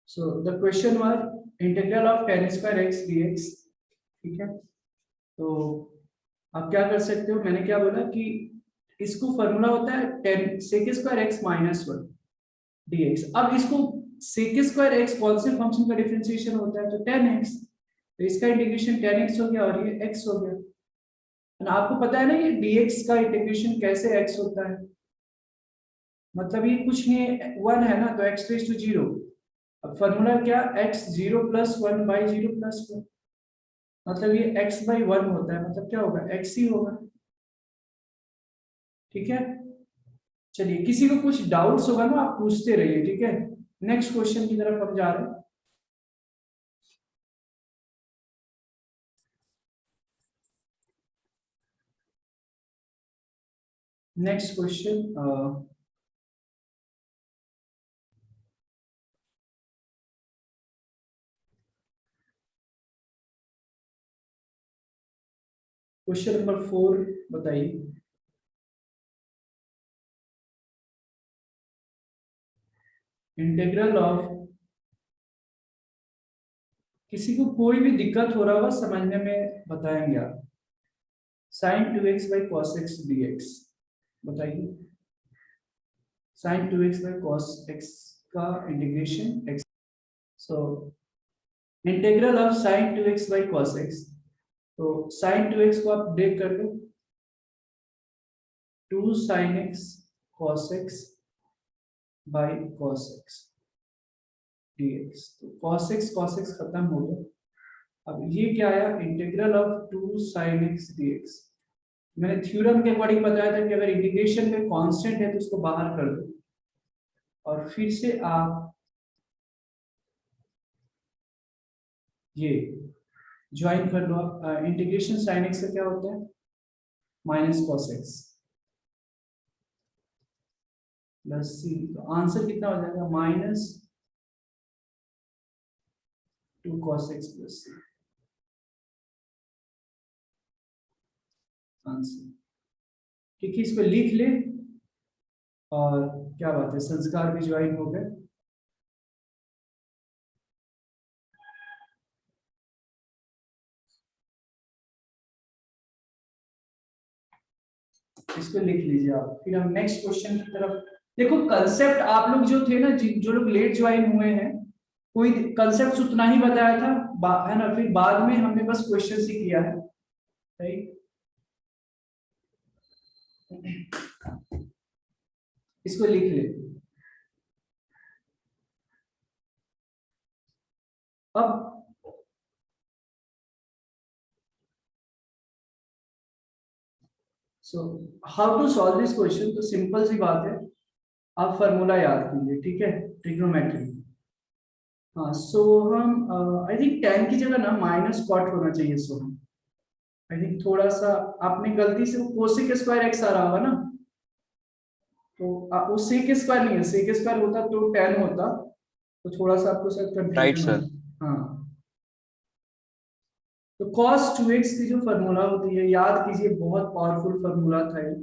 So the question was integral of tan square x dx। ठीक है, तो आप क्या कर सकते हो, मैंने क्या बोला कि इसको फॉर्मूला होता है tan sec square x minus 1 dx। अब इसको sec स्क्वायर x कौन से फंक्शन का डिफरेंशिएशन होता है, तो tan x, तो इसका इंटीग्रेशन tan x हो गया और ये x हो गया। और आपको पता है ना ये dx का इंटीग्रेशन कैसे x होता है, मतलब ये कुछ नहीं है, 1 है ना, तो x रेज टू 0। अब फॉर्मूला क्या, x 0 प्लस 1 बाई 0 प्लस 1, मतलब ये x बाई 1 होता है, मतलब क्या होगा, x ही होगा। ठीक है, चलिए किसी को कुछ डाउट्स होगा ना आप पूछते रहिए। ठीक है, नेक्स्ट क्वेश्चन की तरफ हम जा रहे हैं। नेक्स्ट क्वेश्चन, क्वेश्चन नंबर 4 बताइए। इंटीग्रल ऑफ, किसी को कोई भी दिक्कत हो रहा होगा समझने में बताएंगे आप, sin 2x by cos x dx बताइए। sin 2x by cos x का integration x, so integral of sin 2x by cos x, तो sin 2x को आप ब्रेक कर दो, 2 sin x cos x by cos x dx। तो cos x खत्म हो गया। अब ये क्या आया, integral of 2 sin x dx। मैंने थ्योरम के अकॉर्डिंग बताया था कि अगर इंटीग्रेशन में कांस्टेंट है तो उसको बाहर कर दो, और फिर से आप ये ज्वाइन कर लो। इंटीग्रेशन sin x से क्या होता है, minus cos x plus c, तो आंसर कितना हो जाएगा, minus 2 cos x plus c answer. ठीक है, इसको लिख ले, और क्या बात है, संस्कार भी ज्वाइन हो गए। इसको लिख लीजिए आप, फिर हम नेक्स्ट क्वेश्चन की तरफ। देखो कंसेप्ट आप लोग जो थे ना, जो लोग लेट ज्वाइन हुए हैं, कोई कंसेप्ट उतना ही बताया था, है ना, फिर बाद में हमने बस क्वेश्चन ही किया है, राइट। इसको लिख ले। अब so how to solve this question, तो सिंपल सी बात है, आप फॉर्मूला याद कीजिए। ठीक है, ट्रिग्नोमेट्री। हाँ, सो हम आई थिंक tan की जगह ना माइनस कॉट होना चाहिए, सो हम आई थिंक थोड़ा सा आपने गलती से कोसेक स्क्वायर एक्स आ रहा होगा ना, तो वो सेक स्क्वायर नहीं है, सेक स्क्वायर होता तो tan होता, तो थोड़ा सा आपको शायद राइट कंफ्यूजन हो। सर। हाँ, तो cos 2x की जो फॉर्मूला होती है याद कीजिए, बहुत पावरफुल फॉर्मूला था ये।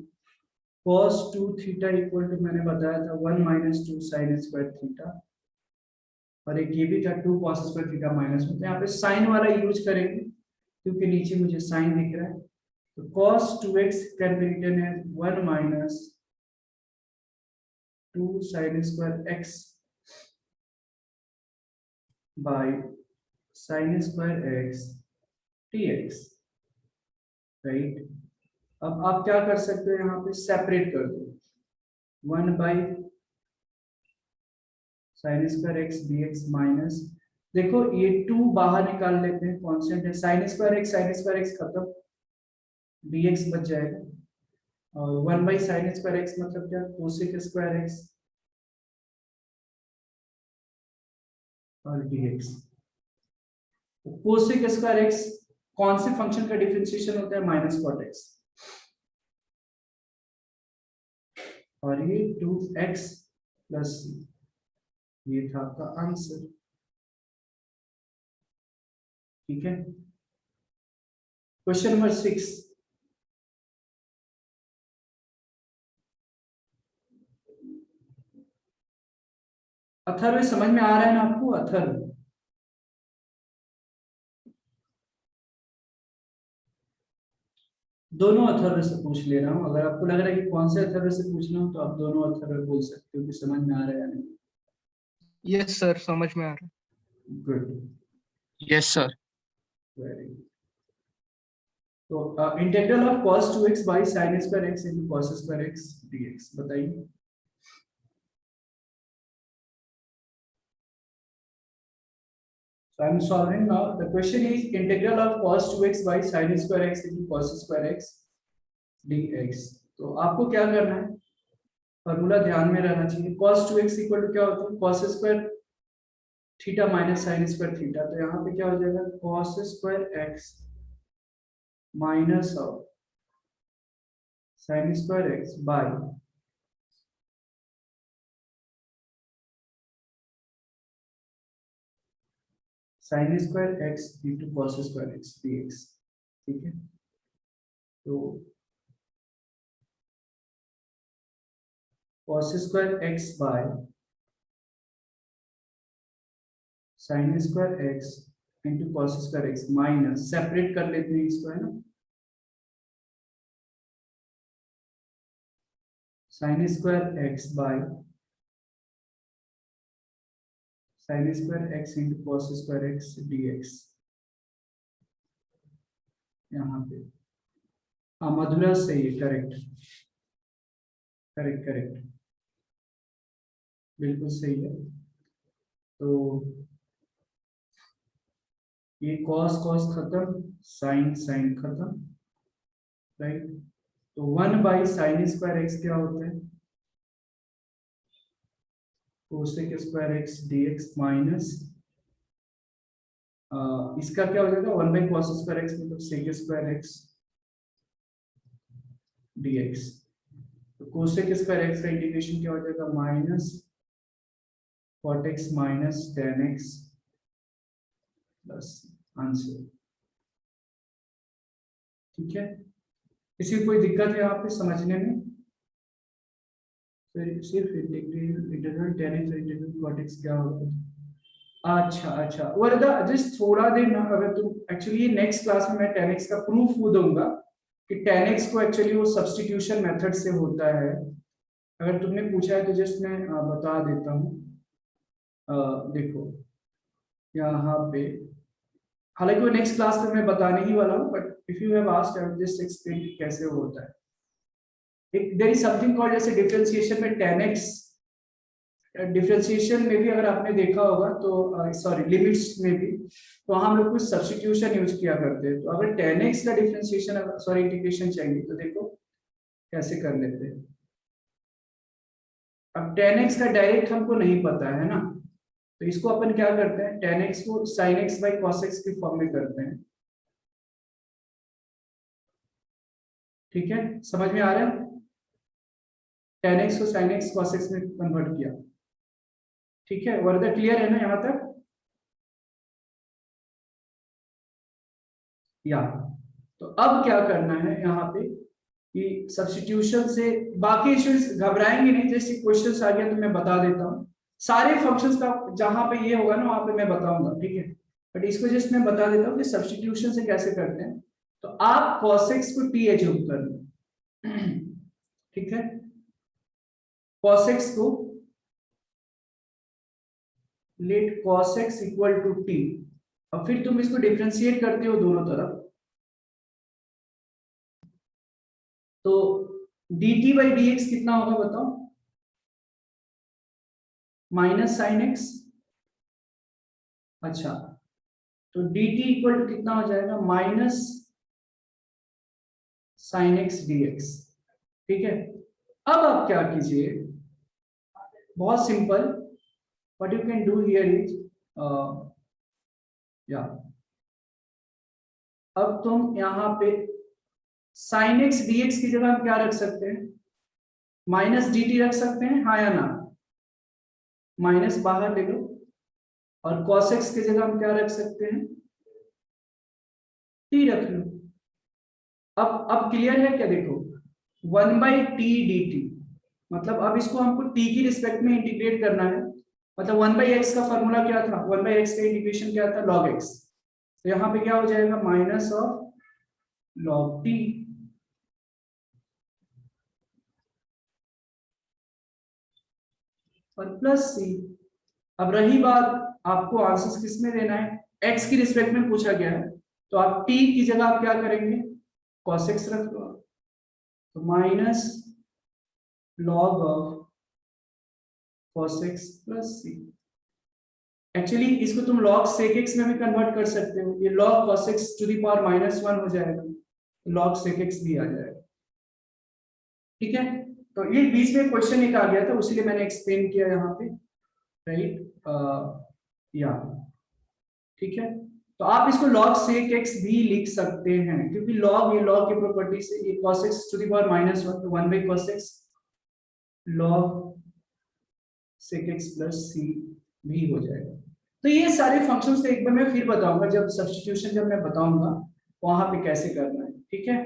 cos 2 थीटा इक्वल टू, मैंने बताया था 1 माइनस 2 sin स्क्वायर थीटा, और एक ये भी था 2 cos स्क्वायर थीटा माइनस में, तो यहाँ पे साइन वाला यूज करेंगे क्योंकि नीचे मुझे साइन दिख रहा है। तो cos 2x can be written as 1 minus 2 sin square x by sin square x dx, right. अब आप क्या कर सकते हो, यहाँ पे सेपरेट कर दो, 1 by sin square x dx minus, देखो ये 2 बाहर निकाल लेते हैं, कांस्टेंट है, sin स्क्वायर x खत्म, dx बच जाएगा, और 1 बाई sin स्क्वायर x मतलब क्या, कोसेक स्क्वायर x और dx। कोसेक स्क्वायर x कौन से फंक्शन का डिफरेंशिएशन होता है, माइनस कॉट x, और ये 2x प्लस c, ये था आपका आंसर। ठीक है, क्वेश्चन नंबर 6, अथर्व समझ में आ रहा है ना आपको? अथर्व, दोनों अथर्व से पूछ ले रहा हूँ। अगर आपको लग रहा है कि कौन से अथर्व से पूछना हो तो आप दोनों अथर्व बोल सकते हो कि समझ में आ रहा है या नहीं। यस सर, समझ में आ रहा गुड, है। Yes sir. Very good. तो integral of cos 2x by sin square x into cos square x dx बताइए। So I'm solving now. The question is integral of cos 2x by sin square x into cos square x dx। तो आपको क्या करना है, formula ध्यान में रहना चाहिए। cos 2x इक्वल टू क्या होता है, cos square theta minus sin square theta. तो यहाँ पे क्या हो जाएगा, cos square x minus of sin square x by sin square x into cos square x dx। ठीक है, तो cos square x by sin square x into cos square x minus, separate कर लेते हैं इसको, है ना, sin square x by sin square x into cos square x dx। यहाँ पे हाँ, मधुरा सही है, करेक्ट करेक्ट करेक्ट, बिल्कुल सही है। तो ये cos cos खत्म, sin sin खत्म, राइट। तो 1 बाई साइन स्क्वायर x क्या होता है, cosec square x dx minus इसका क्या हो जाएगा, 1 बाई cos स्क्वायर x मतलब सेक स्क्वायर x dx। तो कोसेक स्क्वायर x का इंटीग्रेशन क्या हो जाएगा, minus cot x minus tan x plus answer. ठीक है, किसी को कोई दिक्कत है यहाँ पे समझने में? फिर सिर्फ इंटीग्रल tan x और इंटीग्रल cot x क्या होगा। अच्छा अच्छा वरदा, जस्ट थोड़ा देर ना, अगर तुम एक्चुअली नेक्स्ट क्लास में मैं tan x का प्रूफ वो दूंगा कि tan x को एक्चुअली वो सब्स्टिट्यूशन मेथड से होता है। अगर तुमने पूछा है तो जस्ट मैं बता देता हूँ। देखो यहाँ पे, हालांकि वो नेक्स्ट क्लास में मैं बताने ही वाला हूँ, but if you have asked I will just explain कैसे होता है। देयर इज समथिंग कॉल्ड, जैसे डिफरेंशिएशन में tan x, डिफरेंशिएशन में भी अगर आपने देखा होगा तो सॉरी लिमिट्स में भी, तो हम लोग कुछ सब्स्टिट्यूशन यूज किया करते हैं। तो अगर tan x का डिफरेंशिएशन सॉरी इंटीग्रेशन चाहिए तो देखो कैसे कर लेते हैं। अब tan x का डायरेक्ट हमको नहीं पता है ना, तो इसको अपन क्या करते हैं, tan x को sin x by cos x की फॉर्म में करते हैं। ठीक है, समझ में आ रहा है, tan x को sin x cos x में कन्वर्ट किया। ठीक है, वर्ड क्लियर है ना यहाँ तक? या तो अब क्या करना है यहाँ पे कि सब्स्टिट्यूशन से बाकी इश्यूज घबराएंगे नहीं, जैसे क्वेश्चंस आ गया तो मैं बता देता हूँ सारे फंक्शंस का, जहां पे ये होगा ना वहां पे मैं बताऊंगा। ठीक है, बट इसको जस्ट मैं बता देता हूँ कि सब्स्टिट्यूशन से कैसे करते हैं। तो आप cos x को t एज्यूम कर लो। ठीक है, cos x को let cos x equal to t, और फिर तुम इसको डिफरेंशिएट करते हो दोनों तरफ। तो dt बाई dx कितना होगा बताओ, माइनस साइन एक्स। अच्छा, तो dt इक्वल टू कितना हो जाएगा, माइनस साइन एक्स dx। ठीक है, अब आप क्या कीजिए, बहुत simple, what you can do here is या अब तुम यहाँ पे साइन एक्स dx की जगह हम क्या रख सकते हैं, माइनस dt रख सकते हैं, हाँ या ना, माइनस बाहर ले लो, और cos x की जगह हम क्या रख सकते हैं, t रख लो। अब क्लियर है क्या, देखो 1 बाई टी डी टी, मतलब अब इसको हमको t की रिस्पेक्ट में इंटीग्रेट करना है। मतलब 1/x का फॉर्मूला क्या था, 1/x का इंटीग्रेशन क्या था, log x। तो यहाँ पे क्या हो जाएगा, माइनस ऑफ log t और प्लस c। अब रही बात आपको आंसर किस में देना है, x की रिस्पेक्ट में पूछा गया है, तो आप t की जगह आप क्या करेंगे, cos x रख दो, तो minus log of cos x plus c। Actually इसको तुम log sec x में भी कन्वर्ट कर सकते हो, ये log cos x to the power -1 हो जाएगा, log sec x भी आ जाएगा। ठीक है, तो ये बीच में क्वेश्चन एक आ गया था, उसीलिए मैंने एक्सप्लेन किया यहाँ पे, राइट। या ठीक है, तो आप इसको log sec x भी लिख सकते हैं, क्योंकि log, ये log की प्रॉपर्टी से, ये cos x to the power -1, तो 1/cos x log sec x plus c भी हो जाएगा। तो ये सारे फंक्शंस तो एक बार मैं फिर बताऊंगा, जब सब्स्टिट्यूशन जब मैं बताऊंगा वहां पे कैसे करना है। ठीक है,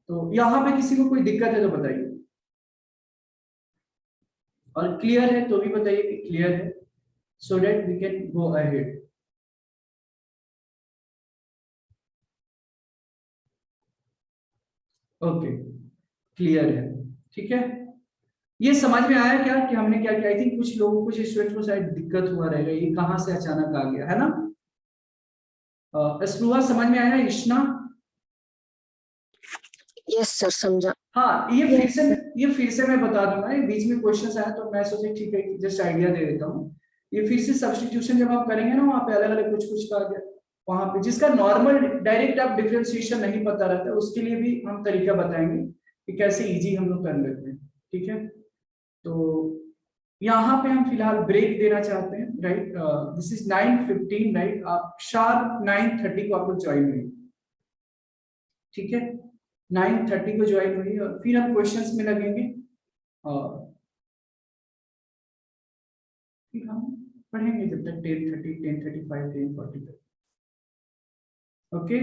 तो यहाँ पे किसी को कोई दिक्कत है तो बताइए, और क्लियर है तो भी बताइए कि क्लियर है, so that we can go ahead. Okay, clear है, ठीक है। ये समझ में आया क्या कि हमने क्या किया, आई थिंक कुछ लोगों, कुछ स्टूडेंट्स को शायद दिक्कत हुआ रहेगा, ये कहाँ से अचानक आ गया है ना। स्पृहा समझ में आया, इश्ना? यस सर, समझा। हाँ, ये फिर से मैं बता दूंगा, ये बीच में क्वेश्चन आया तो मैं सोचा ठीक है जस्ट आइडिया दे देता हूँ। ये फिर से सब्स्टिट्यूशन जब आप करेंगे ना, वहाँ पे अलग अलग कुछ कुछ का गया, वहां पे जिसका नॉर्मल डायरेक्ट आप डिफरेंशिएशन नहीं पता रहता, उसके लिए भी हम तरीका बताएंगे कि कैसे इजी हम लोग कर लेते हैं। ठीक है, तो यहाँ पे हम फिलहाल ब्रेक देना चाहते हैं, राइट। दिस इज 9:15, राइट, आप शार्प 9:30 को आप लोग ज्वाइन हुई। ठीक है, 9:30 को ज्वाइन हुई और फिर हम क्वेश्चंस में लगेंगे, और फिर हम पढ़ेंगे जब तक 10:30, 10:35, 10:40 तक। ओके।